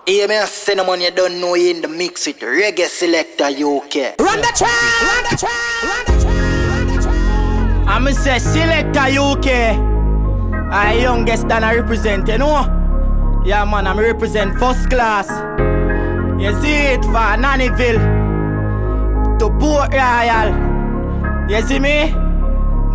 Yeah, me a cinnamon, you don't know you in the mix with Reggae Selecta UK. Run the track, run the track, run the track. I'ma say Selecta UK. I youngest than I represent, you know. Yeah man, I'm represent first class. You see it for Nannyville to Port Royal. You see me?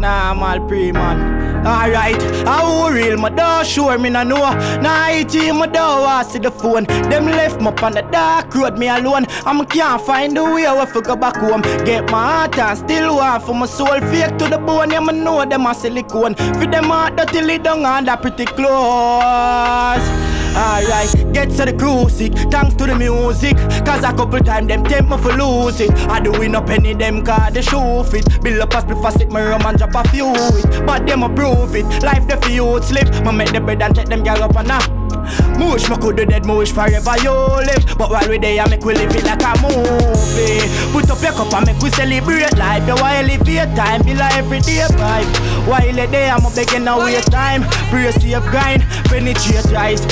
Nah, I'm all pre-man. Alright, how real my door sure me no know. Nah, I team my door was see the phone. Them left me on the dark road, me alone. I can't find the way where to go back home. Get my heart and still want for my soul fake to the bone. Yeah, me know them a silicone. For them heart that till it down and that pretty close. Alright, get to the crew sick, thanks to the music. Cause a couple times them tempt me for lose it. I do win up any them cause they show fit. Build up a split for sick, me rum and drop a few it. But them approve it, life the few slip. Me make the bread and take them girl up and up. Mush me could do dead, mush forever you live. But while we there, I make we live it like a movie. Put up your cup and make we celebrate life. You want elevate time, be like everyday vibe. While you there, I'm begging no waste time. Brace safe grind, penetrate rise.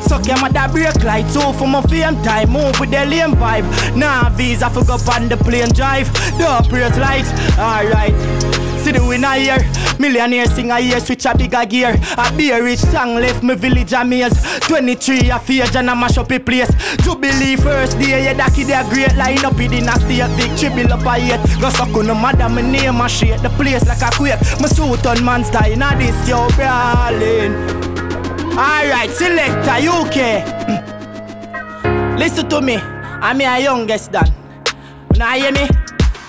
Suck your mother break light, so for my fame time, move with the lame vibe. Nah, visa for go on the plane drive. The praise lights, alright. See the winner here, millionaire sing a year, switch a bigger gear. A beer rich song left me village a maze. 23 a phase and I mash up a place. Jubilee first day, yeah that kid a great. Line up in a state, victory build up a yet. Go suck on the mother, my name a shake. The place like a quake, my suit on man style. Now this yo brawling. Alright, Selecta UK. Listen to me, I'm your youngest dan. Now hear me?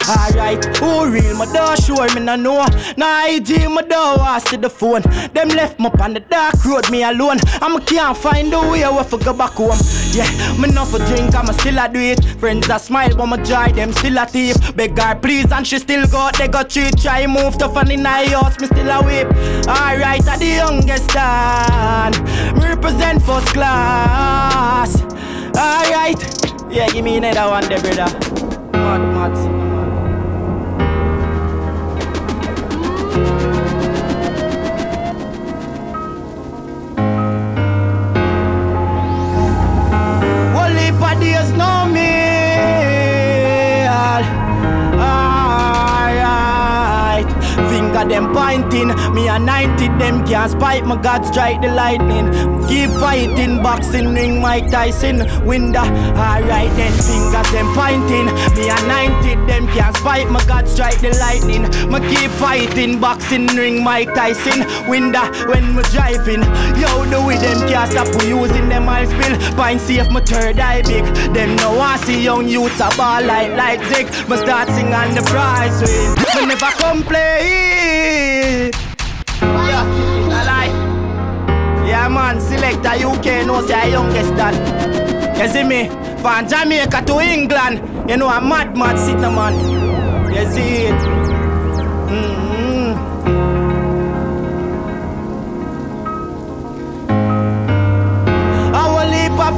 Alright, who real? My door sure me no know. Now IG my door was see the phone. Them left me on the dark road, me alone. I can't find the way where to go back home. Yeah, me not for drink, I'm still a do it. Friends a smile, but my joy, them still a thief. Beg her please and she still got, they got treat. Try move tough and in her house, me still a whip. Alright, I the youngest dan. Me represent first class. Alright, yeah, give me another one there, brother. Mad. Days know me alright. Finger them pointing, me a 90 them can't spite my God strike the lightning. Keep fighting, boxing ring Mike Tyson window. Alright then fingers them pointing, me a 90 them can't spite my God strike the lightning. Me keep fighting, boxing ring Mike Tyson window when me driving. Yo the way them can't stop we using them I'll spill. Pine safe my third eye big. Them no want see young youths a ball like Zig. Me start sing on the prize win. Me never complain. Yeah, I lie. Yeah man, Selecta UK knows the youngest dan. You see me? From Jamaica to England, you know a mad sitting man. You see it?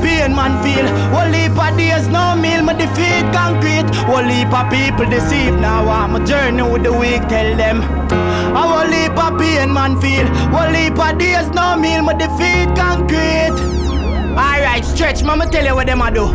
Pain man feel, whole heap of days no meal, my defeat concrete. Whole heap of people deceive, now I'm a journey with the weak, tell them. A whole heap of pain man feel, whole heap of days no meal, my defeat concrete. Alright, stretch, mama tell you what them a do.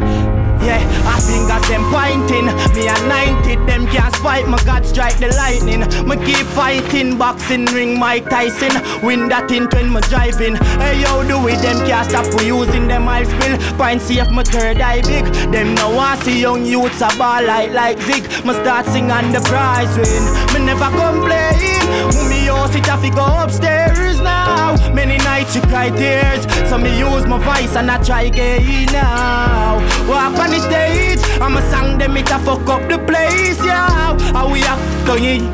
Yeah, I fingers them pointing, me a 90 them can't spite my God strike the lightning. Me keep fighting, boxing ring Mike Tyson. Win that in when me driving. Hey yo, the way them can't stop we using them I'll spill. Pine safe my third eye big. Them now want see young youths a ball like Zig. Me start sing on the prize win. Me never complain. Me house it a fi go upstairs now. Many nights you cry tears, so me use my voice and I try get in now. Walk on the stage, I'm a song them it a fuck up the place, yeah. How we are going?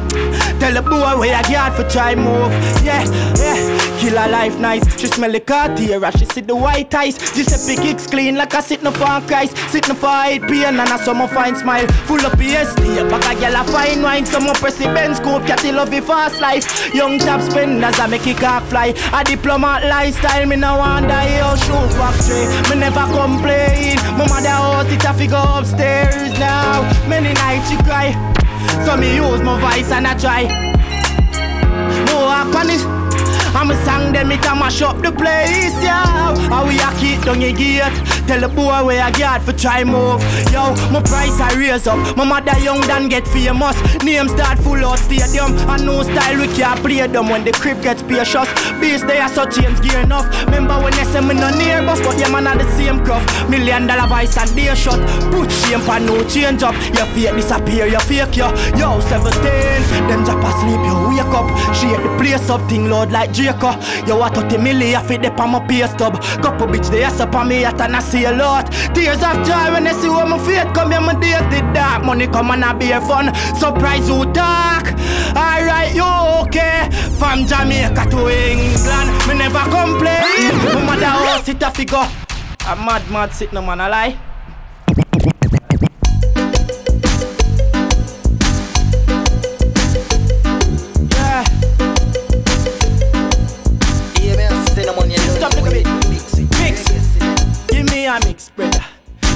Tell the boy where I get for try move, yeah. Kill her life nice, she smell the Cartier, she see the white eyes. Giuseppe kicks clean like a sitting for Christ. Sitting for 8 p.m. and a summer fine smile. Full of PSD, back a girl a fine wine. Some more pressy Benz scope, catty love the fast life. Young top spenders I make it cock fly. A diplomat lifestyle, me no want die your shoe factory. Me never complain, my mother house it a figure upstairs now. Many nights she cry, so me use my voice and I try. More up on it. I'm a song them it a mash up the place, yeah. How we a keep down your gate. Tell the boy where I got for try move. Yo, my price I raise up. My mother young than get famous. Name start full out stadium. And no style we can't play them when the crib gets spacious. Beast they are so change gear enough. Remember when they say me no near bus, but them man are the same cruff. $1 million voice and they shot. Put shame for no change up. Your fake disappear, your fake yo. Yo, 17, them drop asleep, you wake up. Shake the place up, thing load like Jacob. Yo, what 30 million, fit the on my pay stub. Couple bitch, they ass up on me, at and I see a lot. Tears of joy when they see what my faith come here, my days the dark. Money come and I be a fun. Surprise who talk. Alright, you okay? From Jamaica to England, me never complain. My mother house it a figure. A mad sit no man a lie. Yeah. Stop, look at me. Mix. Give me a mix, brother.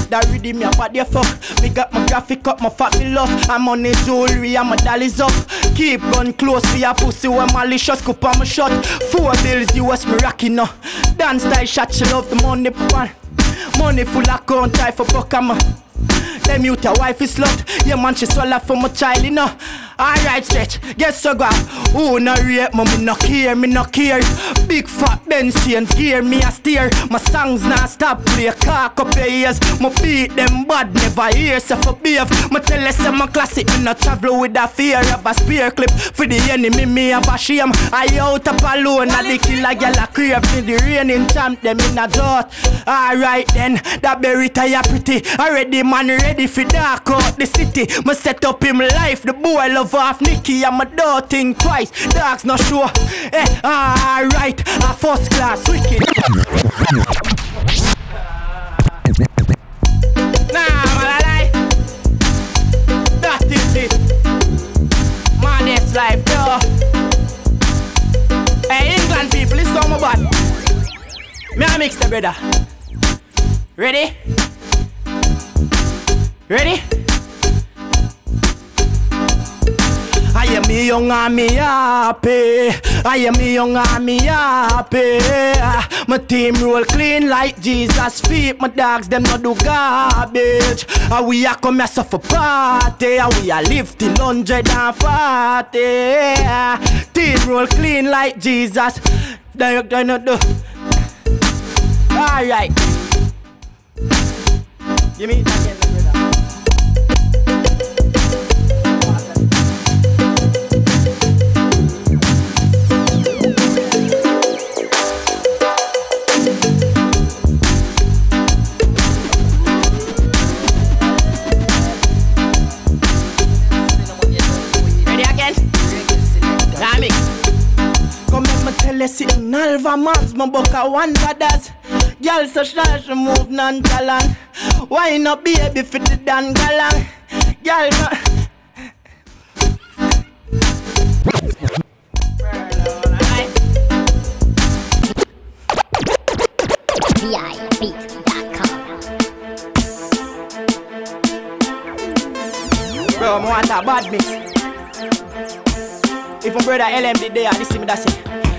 That redeem me up at the fuck. Me got my graphic up, my fabulous. I'm on the jewelry and my dollies up. Keep gun close for your pussy when malicious. Cup on my shot. 4 bills US me rocking now. Dance style shot, she love the money one. Money full account, try for buck am. Them you your wife is slut. Yeah man, she swallow for my child, you know. Alright, stretch, guess so go. Who no rape, me no care, me no care. Big fat Benz chains gear, me a steer. My songs not stop play, cock up your ears. Me beat them bad, never hear, so for behave. Me tell you some classic, me no travel with a fear of a spear clip. For the enemy, me have a shame. I out up alone, and the killer gyal a crave. For the raining champ, them in a drought. Alright then, that berry tie pretty. Already man ready for dark out the city. Me set up him life, the boy love off Nicky. I'm a dog thing twice, dogs not sure. Alright, a first class wicked. Nah, man, I lie. That is it. Man, this life, though. Hey, England people, it's not my bad. Me I mix the brother. Ready? Ready? I am me young and me happy. I am me young and me happy. My team roll clean like Jesus feet. My dogs them not do garbage. And we a come here suffer party. And we a live till 140. Team roll clean like Jesus. They not do. Alright. Give me it again, brother. Sitting Alva Mars, my boca one brothers. Girl so shy, she move nonchalant. Why not baby for the dan galang? Girl no. Bro, I want a bad mix. If my brother LMD there, this is me that say.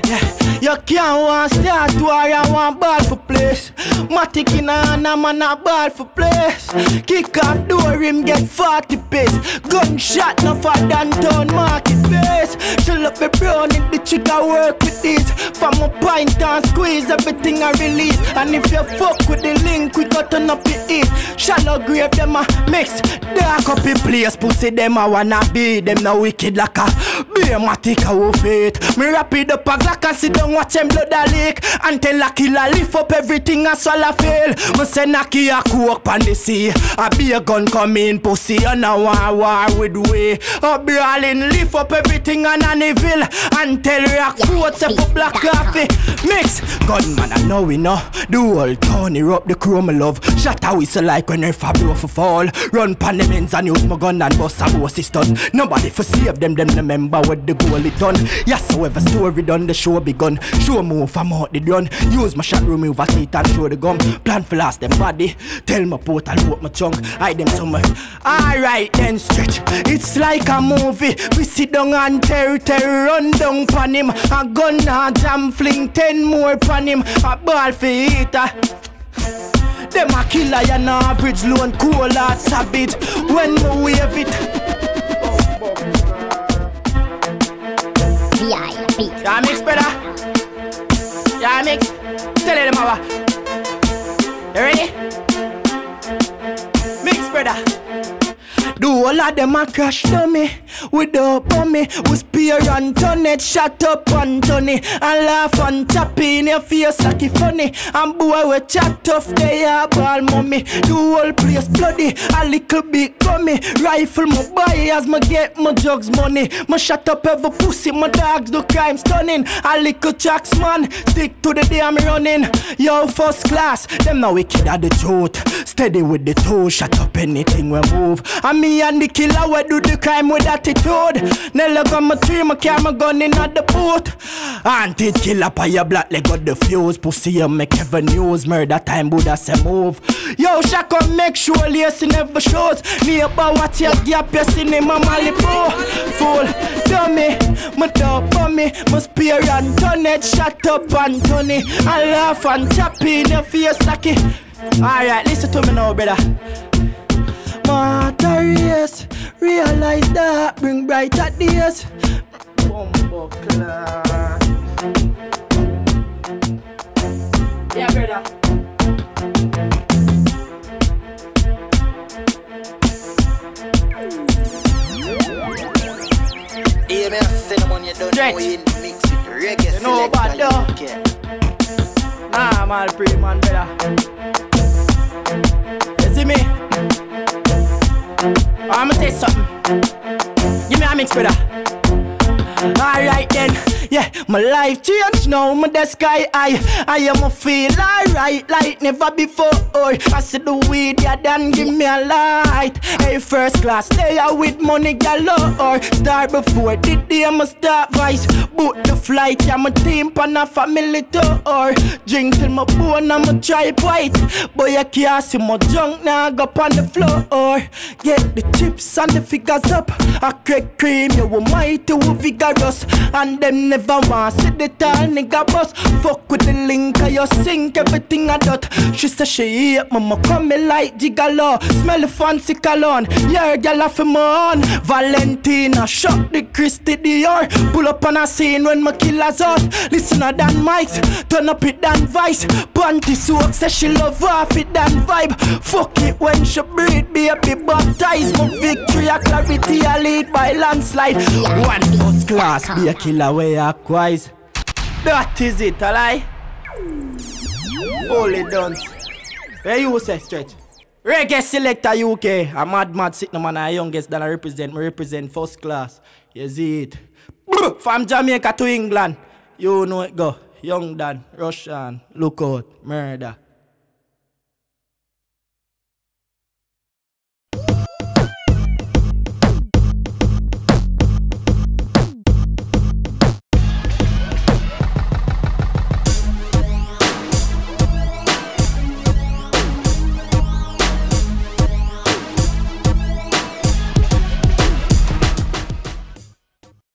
Yeah. You can't want start war, you want ball for place. Matic in a hand, a man a ball for place. Kick off door, him get 40 pace. Gunshot no for downtown market base. Chill up the brown in the trigger work with this. From a pint and squeeze, everything I release. And if you fuck with the link, we got turn up it eat. Shallow grave, them a mix. Dark up in place, pussy them a wanna be. Them no wicked like a beer matic a wolf it. Me wrap it up a Glock and sit down watch them blood a leak. Until a killer lift up everything and swallow fail. Me say Naki a cook on the sea. A beer gun come in pussy and a war with way. A brawling lift up everything and an evil. Until rock quotes up for black coffee. Mix gunman I know we know. The whole town erupt the chrome love. Shut a whistle like when when her for blow for fall. Run pan them ends and use my gun and bust a bossy stunt. Nobody for save them remember what the goal it done. Yes, however story done, the show begun. Show move from out the done. Use my shot, remove a teeth and show the gum. Plan for last them body. Tell my port and load my tongue. Hide them somewhere. Alright then stretch. It's like a movie. We sit down and terror run down pan him. A gun a jam fling 10 more pan him. A ball for eater. Them a killer and average loan cool heart savage. When we wave it. Yeah, mix brother. Yeah, mix. Tell them how. You ready? Mix brother. Do all of them a crash dummy. Without bummy. We spear and turn it. Shut up and turn it. And laugh and tap in your face like it funny. And boy we chat tough. They are ball mommy. The whole place bloody. A little bit gummy. Rifle my boy as me get my drugs money. Me shut up every pussy. My dogs do crime stunning. A little tracks man. Stick to the day I'm running. Yo first class. Them now wicked at the truth. Steady with the toe. Shut up anything we move. And me and the killer we do the crime with attitude. Never got my tree, my camera gun in at the boot. Haunted killer by your black leg got the fuse. Pussy you make ever news. Murder time Buddha say move. Yo Shaka make sure lacing never shows. Neighbor watch your gap your cinema Malibu. Fool, dummy, my dog bummy. My spear and turn it. Shut up and turn it. And laugh and chop in your face like it. Alright, listen to me now brother. Matter race, realize that bring brighter days. Bumbo class. Yeah, brother. Yeah, me say the money you don't know in the mix with Reggae Selecta. You know about that? Nah, I'm all pretty man, brother. You see me? I'ma tell you something. Give me a mix, brother. Alright then, yeah, my life changed now, my the sky high. I am a feel alright like never before. I see the weed, yeah, then give me a light. Hey, first class, stay out with money galore. Start before the day, I'ma start vice. Book the flight, yeah, my team pan a family tour. Drink till my bone, I'ma try white. Boy, I can't see my junk, now go on the floor. Get the chips and the figures up. I crack cream, you were mighty, you vigorous. And them never want see the tall nigga boss. Fuck with the link, I you sink everything I dot. She say she hate mama come me like gigolo. Smell the fancy cologne, yeah girl off me on. Valentina, shot the Christy Dior. Pull up on a scene when my killers out. Listen to Dan Mics, turn up it Dan Vice. Panty soak, say she love off it Dan Vibe. Fuck it when she breathe, baby baptize. My victory, a clarity, I lead by landslide. One first class, be a killer way wise. That is it, a lie. Holy dance. Where you say stretch? Reggae Selecta UK. A mad sitting man, a youngest that I represent. Me represent first class. You see it. From Jamaica to England. You know it go. Young Dan, Rushawn, look out, murder.